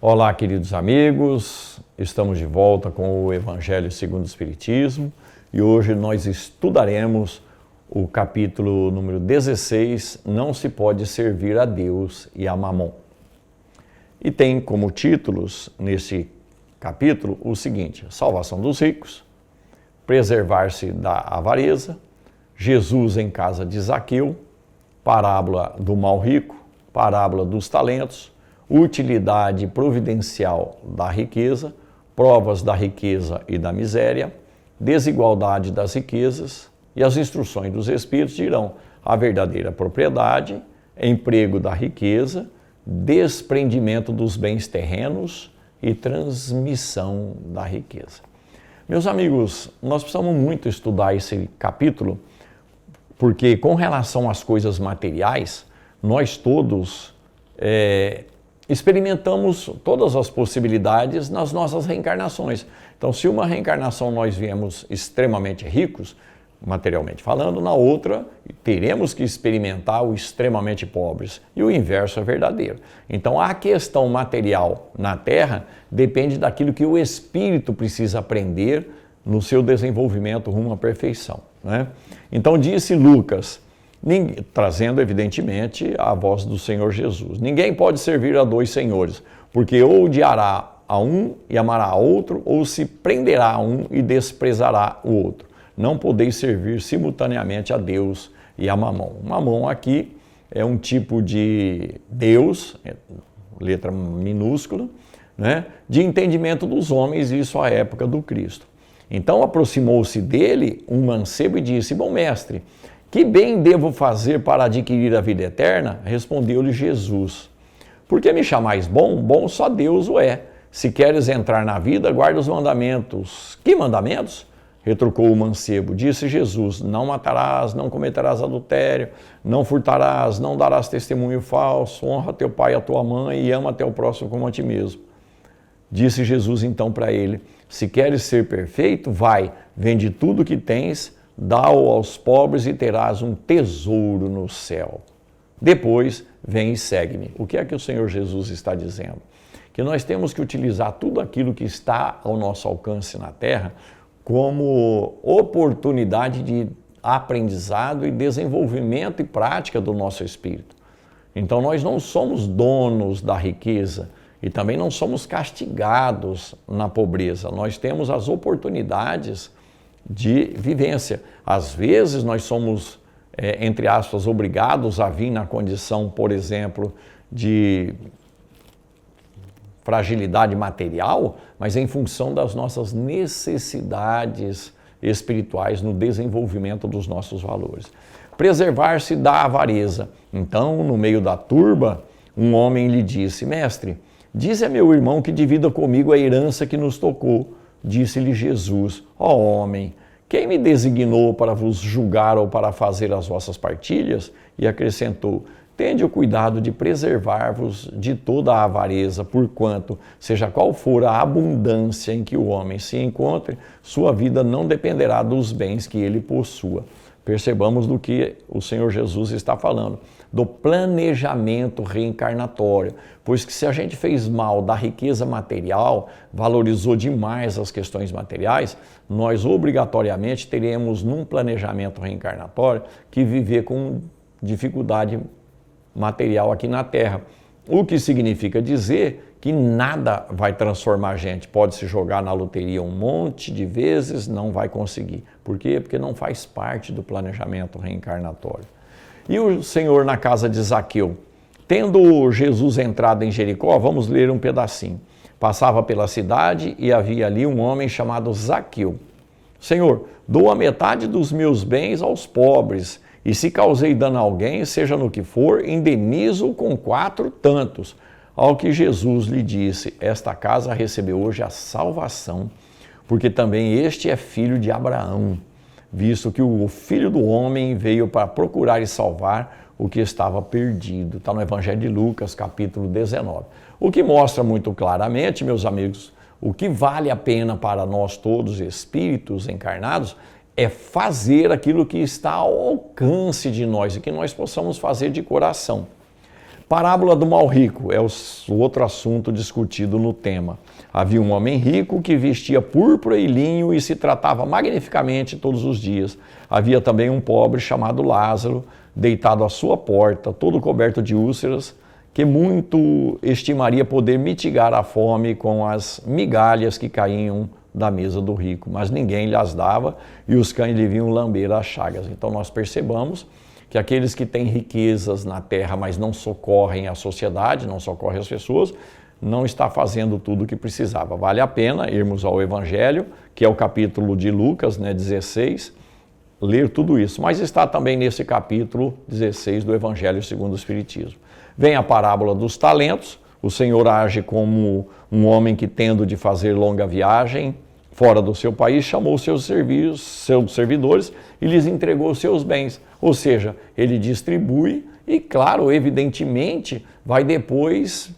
Olá, queridos amigos, estamos de volta com o Evangelho segundo o Espiritismo e hoje nós estudaremos o capítulo número 16, Não se pode servir a Deus e a Mamon. E tem como títulos nesse capítulo o seguinte: Salvação dos ricos, Preservar-se da avareza, Jesus em casa de Zaqueu, Parábola do mal rico, Parábola dos talentos, Utilidade providencial da riqueza, Provas da riqueza e da miséria, Desigualdade das riquezas e as instruções dos Espíritos dirão a verdadeira propriedade, emprego da riqueza, desprendimento dos bens terrenos e transmissão da riqueza. Meus amigos, nós precisamos muito estudar esse capítulo, porque com relação às coisas materiais, nós todos experimentamos todas as possibilidades nas nossas reencarnações. Então, se uma reencarnação nós viemos extremamente ricos, materialmente falando, na outra teremos que experimentar o extremamente pobres. E o inverso é verdadeiro. Então, a questão material na Terra depende daquilo que o espírito precisa aprender no seu desenvolvimento rumo à perfeição, né? Então, disse Lucas, trazendo evidentemente a voz do Senhor Jesus: ninguém pode servir a dois senhores, porque ou odiará a um e amará a outro, ou se prenderá a um e desprezará o outro. Não podeis servir simultaneamente a Deus e a Mamon. Mamon aqui é um tipo de Deus, letra minúscula, né, de entendimento dos homens, isso à época do Cristo. Então aproximou-se dele um mancebo e disse: bom mestre, que bem devo fazer para adquirir a vida eterna? Respondeu-lhe Jesus: por que me chamais bom? Bom só Deus o é. Se queres entrar na vida, guarda os mandamentos. Que mandamentos? Retrucou o mancebo. Disse Jesus: não matarás, não cometerás adultério, não furtarás, não darás testemunho falso, honra teu pai e a tua mãe e ama teu próximo como a ti mesmo. Disse Jesus então para ele: se queres ser perfeito, vai, vende tudo que tens, dá-o aos pobres e terás um tesouro no céu. Depois, vem e segue-me. O que é que o Senhor Jesus está dizendo? Que nós temos que utilizar tudo aquilo que está ao nosso alcance na Terra como oportunidade de aprendizado e desenvolvimento e prática do nosso espírito. Então nós não somos donos da riqueza e também não somos castigados na pobreza. Nós temos as oportunidades de vivência. Às vezes nós somos, entre aspas, obrigados a vir na condição, por exemplo, de fragilidade material, mas em função das nossas necessidades espirituais no desenvolvimento dos nossos valores. Preservar-se da avareza. Então, no meio da turba, um homem lhe disse: mestre, dize a meu irmão que divida comigo a herança que nos tocou. Disse-lhe Jesus: ó homem, quem me designou para vos julgar ou para fazer as vossas partilhas? E acrescentou: tende o cuidado de preservar-vos de toda a avareza, porquanto, seja qual for a abundância em que o homem se encontre, sua vida não dependerá dos bens que ele possua. Percebamos do que o Senhor Jesus está falando, do planejamento reencarnatório, pois que se a gente fez mal da riqueza material, valorizou demais as questões materiais, nós obrigatoriamente teremos num planejamento reencarnatório que viver com dificuldade material aqui na Terra. O que significa dizer que nada vai transformar a gente. Pode se jogar na loteria um monte de vezes, não vai conseguir. Por quê? Porque não faz parte do planejamento reencarnatório. E o Senhor na casa de Zaqueu? Tendo Jesus entrado em Jericó, vamos ler um pedacinho. Passava pela cidade e havia ali um homem chamado Zaqueu. Senhor, dou a metade dos meus bens aos pobres, e se causei dano a alguém, seja no que for, indenizo com 4 tantos. Ao que Jesus lhe disse: esta casa recebeu hoje a salvação, porque também este é filho de Abraão, visto que o Filho do Homem veio para procurar e salvar o que estava perdido. Está no Evangelho de Lucas, capítulo 19. O que mostra muito claramente, meus amigos, o que vale a pena para nós todos, espíritos encarnados, é fazer aquilo que está ao alcance de nós e que nós possamos fazer de coração. Parábola do mal rico é o outro assunto discutido no tema. Havia um homem rico que vestia púrpura e linho e se tratava magnificamente todos os dias. Havia também um pobre chamado Lázaro, deitado à sua porta, todo coberto de úlceras, que muito estimaria poder mitigar a fome com as migalhas que caíam da mesa do rico, mas ninguém lhes dava e os cães lhe vinham lamber as chagas. Então nós percebamos que aqueles que têm riquezas na terra, mas não socorrem a sociedade, não socorrem as pessoas, não está fazendo tudo o que precisava. Vale a pena irmos ao Evangelho, que é o capítulo de Lucas, 16, ler tudo isso. Mas está também nesse capítulo 16 do Evangelho segundo o Espiritismo. Vem a parábola dos talentos. O Senhor age como um homem que, tendo de fazer longa viagem fora do seu país, chamou seus servidores e lhes entregou seus bens. Ou seja, ele distribui e, claro, evidentemente, vai depois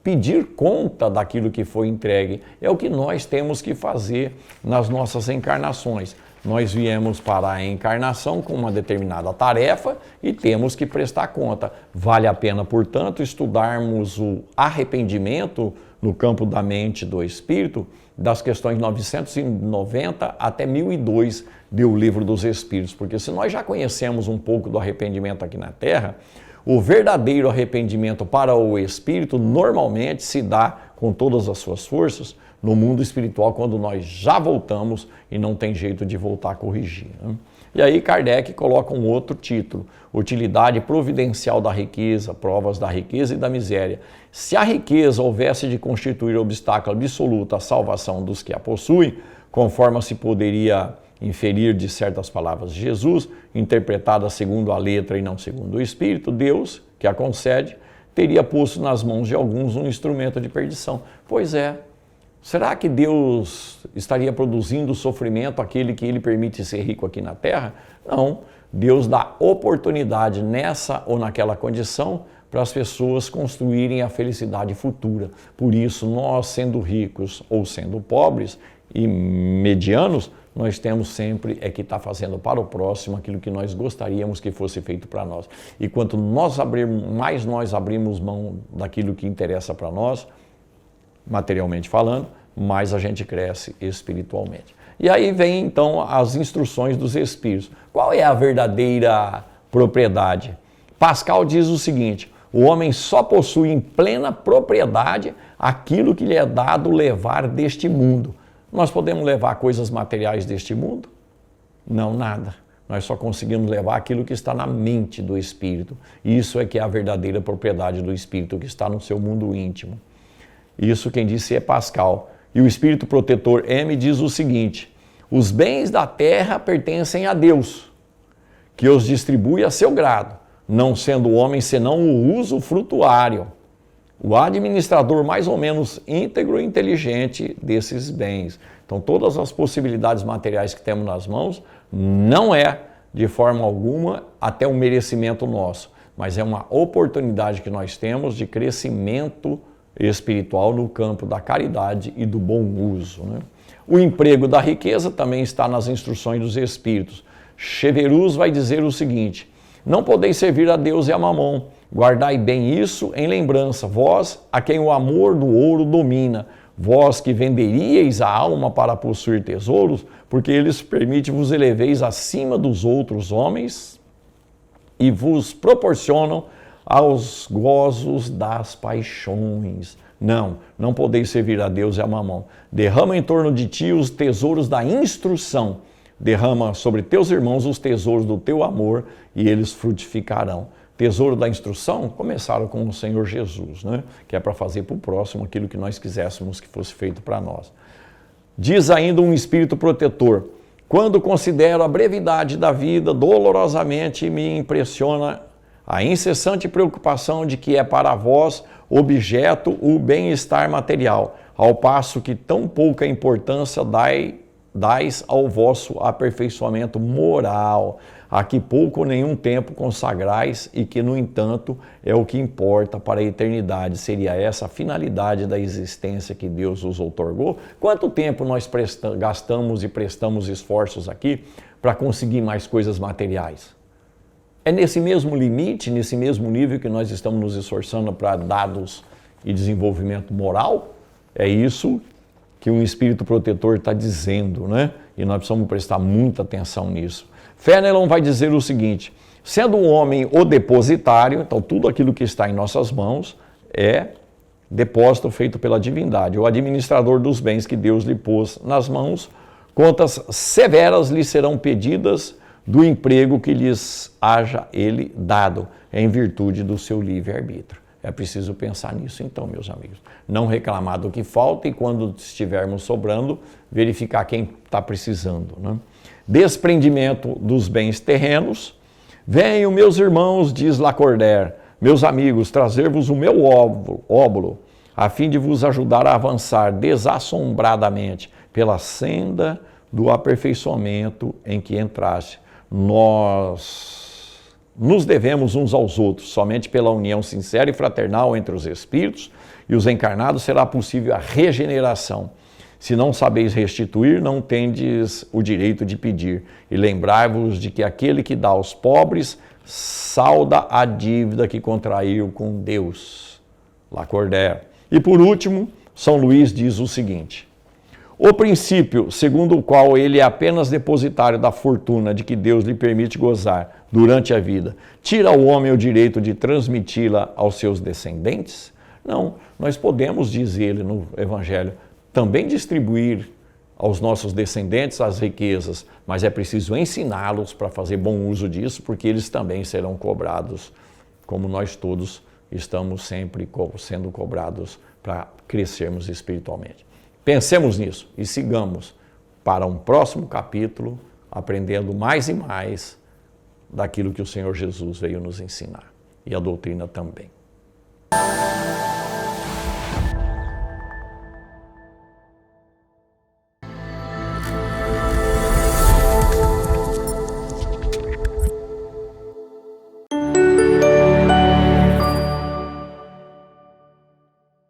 pedir conta daquilo que foi entregue. É o que nós temos que fazer nas nossas encarnações. Nós viemos para a encarnação com uma determinada tarefa e temos que prestar conta. Vale a pena, portanto, estudarmos o arrependimento no campo da mente e do espírito, das questões 990 até 1002 do Livro dos Espíritos, porque se nós já conhecemos um pouco do arrependimento aqui na Terra, o verdadeiro arrependimento para o espírito normalmente se dá com todas as suas forças no mundo espiritual, quando nós já voltamos e não tem jeito de voltar a corrigir, né? E aí Kardec coloca um outro título: utilidade providencial da riqueza, provas da riqueza e da miséria. Se a riqueza houvesse de constituir obstáculo absoluto à salvação dos que a possuem, conforme se poderia inferir de certas palavras de Jesus, interpretadas segundo a letra e não segundo o Espírito, Deus, que a concede, teria posto nas mãos de alguns um instrumento de perdição. Pois é. Será que Deus estaria produzindo sofrimento àquele que ele permite ser rico aqui na Terra? Não. Deus dá oportunidade nessa ou naquela condição para as pessoas construírem a felicidade futura. Por isso, nós, sendo ricos ou sendo pobres e medianos, nós temos sempre que estar fazendo para o próximo aquilo que nós gostaríamos que fosse feito para nós. E quanto mais nós abrimos mão daquilo que interessa para nós, materialmente falando, mais a gente cresce espiritualmente. E aí vem então as instruções dos Espíritos. Qual é a verdadeira propriedade? Pascal diz o seguinte: o homem só possui em plena propriedade aquilo que lhe é dado levar deste mundo. Nós podemos levar coisas materiais deste mundo? Não, nada. Nós só conseguimos levar aquilo que está na mente do Espírito. Isso é que é a verdadeira propriedade do Espírito, que está no seu mundo íntimo. Isso quem disse é Pascal. E o Espírito Protetor M diz o seguinte: os bens da terra pertencem a Deus, que os distribui a seu grado, não sendo o homem senão o usufrutuário, o administrador mais ou menos íntegro e inteligente desses bens. Então todas as possibilidades materiais que temos nas mãos não é de forma alguma até um merecimento nosso, mas é uma oportunidade que nós temos de crescimento espiritual no campo da caridade e do bom uso, né? O emprego da riqueza também está nas instruções dos Espíritos. Cheverus vai dizer o seguinte: não podeis servir a Deus e a Mamon, guardai bem isso em lembrança, vós a quem o amor do ouro domina, vós que venderíeis a alma para possuir tesouros, porque eles permitem vos eleveis acima dos outros homens e vos proporcionam aos gozos das paixões. Não podeis servir a Deus e a Mamon. Derrama em torno de ti os tesouros da instrução. Derrama sobre teus irmãos os tesouros do teu amor e eles frutificarão. Tesouro da instrução começaram com o Senhor Jesus, né? Que é para fazer para o próximo aquilo que nós quiséssemos que fosse feito para nós. Diz ainda um Espírito Protetor: quando considero a brevidade da vida, dolorosamente me impressiona a incessante preocupação de que é para vós objeto o bem-estar material, ao passo que tão pouca importância dais ao vosso aperfeiçoamento moral, a que pouco ou nenhum tempo consagrais e que, no entanto, é o que importa para a eternidade. Seria essa a finalidade da existência que Deus os outorgou? Quanto tempo nós gastamos e prestamos esforços aqui para conseguir mais coisas materiais? É nesse mesmo limite, nesse mesmo nível que nós estamos nos esforçando para dados e desenvolvimento moral? É isso que um espírito protetor está dizendo, né? E nós precisamos prestar muita atenção nisso. Fenelon vai dizer o seguinte: sendo um homem o depositário, então tudo aquilo que está em nossas mãos é depósito feito pela divindade, o administrador dos bens que Deus lhe pôs nas mãos, contas severas lhe serão pedidas do emprego que lhes haja ele dado, em virtude do seu livre-arbítrio. É preciso pensar nisso então, meus amigos. Não reclamar do que falta e quando estivermos sobrando, verificar quem está precisando, né? Desprendimento dos bens terrenos. Venham, meus irmãos, diz Lacordaire, meus amigos, trazer-vos o meu óbolo, a fim de vos ajudar a avançar desassombradamente pela senda do aperfeiçoamento em que entraste. Nós nos devemos uns aos outros, somente pela união sincera e fraternal entre os espíritos e os encarnados será possível a regeneração. Se não sabeis restituir, não tendes o direito de pedir. E lembrai-vos de que aquele que dá aos pobres salda a dívida que contraiu com Deus. Lacordaire. E por último, São Luís diz o seguinte: o princípio segundo o qual ele é apenas depositário da fortuna de que Deus lhe permite gozar durante a vida, tira ao homem o direito de transmiti-la aos seus descendentes? Não, nós podemos, diz ele no Evangelho, também distribuir aos nossos descendentes as riquezas, mas é preciso ensiná-los para fazer bom uso disso, porque eles também serão cobrados, como nós todos estamos sempre sendo cobrados para crescermos espiritualmente. Pensemos nisso e sigamos para um próximo capítulo, aprendendo mais e mais daquilo que o Senhor Jesus veio nos ensinar, e a doutrina também.